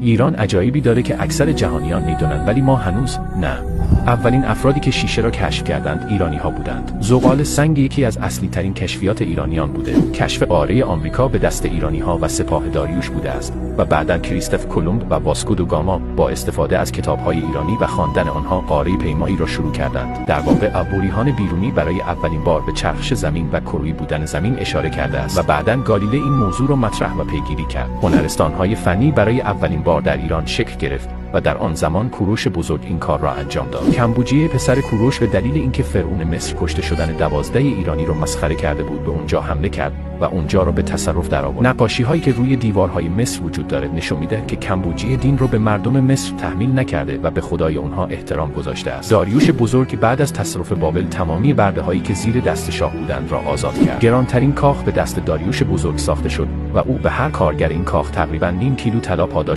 ایران عجایبی داره که اکثر جهانیان میدونن، ولی ما هنوز نه. اولین افرادی که شیشه را کشف کردند ایرانی‌ها بودند. زغال سنگ یکی از اصلی ترین کشفیات ایرانیان بوده. کشف قاره آمریکا به دست ایرانی‌ها و سپاه داریوش بوده است و بعداً کریستوف کلمب و واسکو دو گاما با استفاده از کتاب‌های ایرانی و خواندن آنها قاره پیمایی را شروع کردند. در واقع عبوری‌های بیرونی برای اولین بار به چرخش زمین و کروی بودن زمین اشاره کرده است و بعداً گالیله این موضوع را مطرح و پیگیری کرد. هنرستان‌های فنی برای اولین بار در ایران شکل گرفت و در آن زمان کوروش بزرگ این کار را انجام داد. کمبوجیه پسر کوروش به دلیل اینکه فرعون مصر کشته شدن 12 ایرانی را مسخره کرده بود به اونجا حمله کرد و اونجا را به تصرف درآورد. نقاشی‌هایی که روی دیوارهای مصر وجود داره نشون میده که کمبوجیه دین رو به مردم مصر تحمیل نکرده و به خدای اونها احترام گذاشته است. داریوش بزرگ بعد از تصرف بابل تمامی برده‌هایی که زیر دست شاه بودند را آزاد کرد. گرانترین کاخ به دست داریوش بزرگ ساخته شد و او به هر کارگر این کاخ تقریباً نیم کیلو طلا پاداش